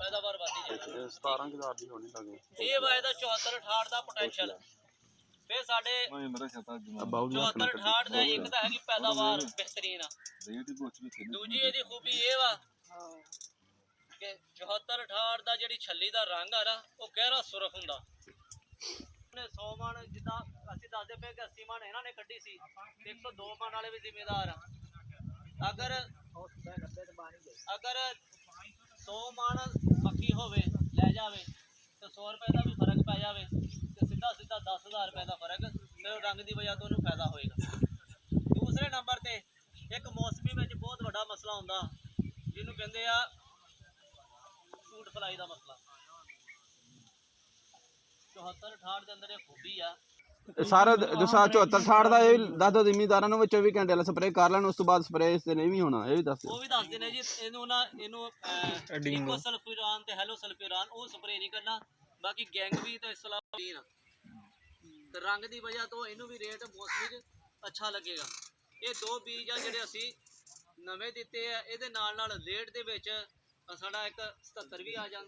ਪੈਦਾਵਾਰ ਵਧਦੀ ਜਾਵੇ। 17,000 ਦੀ ਹੋਣੀ ਲੱਗੇ ਇਹ ਵਾ ਇਹਦਾ 74 68 ਦਾ ਪੋਟੈਂਸ਼ੀਅਲ। ਫਿਰ ਸਾਡੇ 74 68 ਦਾ ਇੱਕ ਤਾਂ ਹੈਗੀ ਪੈਦਾਵਾਰ ਬਿਹਤਰੀਨ ਆ। ਦੂਜੀ ਇਹਦੀ ਖੂਬੀ ਇਹ ਵਾ ਕਿ 74 68 ਦਾ ਜਿਹੜੀ ਛੱਲੀ ਦਾ ਰੰਗ ਆ ਨਾ ਉਹ ਗਹਿਰਾ ਸੁਰਖ ਹੁੰਦਾ। 100 ਮਣ ਜਿੱਦਾਂ ਅਸੀਂ ਦੱਸਦੇ ਪਏ ਕਿ 80 ਮਣ ਇਹਨਾਂ ਨੇ ਕੱਢੀ ਸੀ, 102 ਮਣ ਵਾਲੇ ਵੀ ਜ਼ਿੰਮੇਦਾਰ ਆ। ਅਗਰ 100 ਮਣ ਮੱਕੀ ਹੋਵੇ ਲੈ ਜਾਵੇ ਤੇ 100 ਰੁਪਏ ਦਾ ਵੀ ਫਰਕ ਪੈ ਜਾਵੇ ਤੇ ਸਿੱਧਾ 10,000 ਰੁਪਏ ਦਾ ਫਰਕ ਤੇ ਰੰਗ ਦੀ ਵਜ੍ਹਾ ਤੋਂ ਉਹਨੂੰ ਫਾਇਦਾ ਹੋਏਗਾ। ਦੂਸਰੇ ਨੰਬਰ ਤੇ ਇੱਕ ਮੌਸਮੀ ਵਿੱਚ ਬਹੁਤ ਵੱਡਾ ਮਸਲਾ ਹੁੰਦਾ ਜਿਹਨੂੰ ਕਹਿੰਦੇ ਆ ਫਰੂਟ ਫਲਾਈ ਦਾ ਮਸਲਾ। 74 68 ਦੇ ਅੰਦਰ ਇਹ ਖੂਬੀ ਆ। ਸਾਰਾ ਜੋ 74 68 ਦਾ ਇਹ ਦੱਸ ਦਿਓ ਜ਼ਿਮੀਦਾਰਾਂ ਨੂੰ 24 ਘੰਟੇ ਵਾਲਾ ਸਪਰੇਅ ਕਰ ਲੈਣ, ਉਸ ਤੋਂ ਬਾਅਦ ਸਪਰੇਅ ਇਸ ਤੇ ਨਹੀਂ ਵੀ ਹੋਣਾ, ਇਹ ਵੀ ਦੱਸ ਦਿਓ। ਉਹ ਵੀ ਦੱਸਦੇ ਨੇ ਜੀ ਇਹਨੂੰ ਇਕੋ ਸਲਫਿਊਰਾਨ ਤੇ ਹੈਲੋ ਸਲਫਿਊਰਾਨ ਉਹ ਸਪਰੇਅ ਨਹੀਂ ਕਰਨਾ। ਬਾਕੀ ਗੈਂਗ ਵੀ ਤੇ ਸਲਾਬੀਨ ਤੇ ਰੰਗ ਦੀ ਵਜ੍ਹਾ ਤੋਂ ਇਹਨੂੰ ਵੀ ਰੇਟ ਮੌਸਮੀ 'ਚ ਅੱਛਾ ਲੱਗੇਗਾ। ਇਹ ਦੋ ਬੀਜ ਆ ਜਿਹੜੇ ਅਸੀਂ ਨਵੇਂ ਦਿੱਤੇ ਆ। ਇਹਦੇ ਨਾਲ ਰੇਟ ਦੇ ਵਿੱਚ ਸਾਡਾ ਇੱਕ 77 ਵੀ ਆ ਜਾਂਦਾ।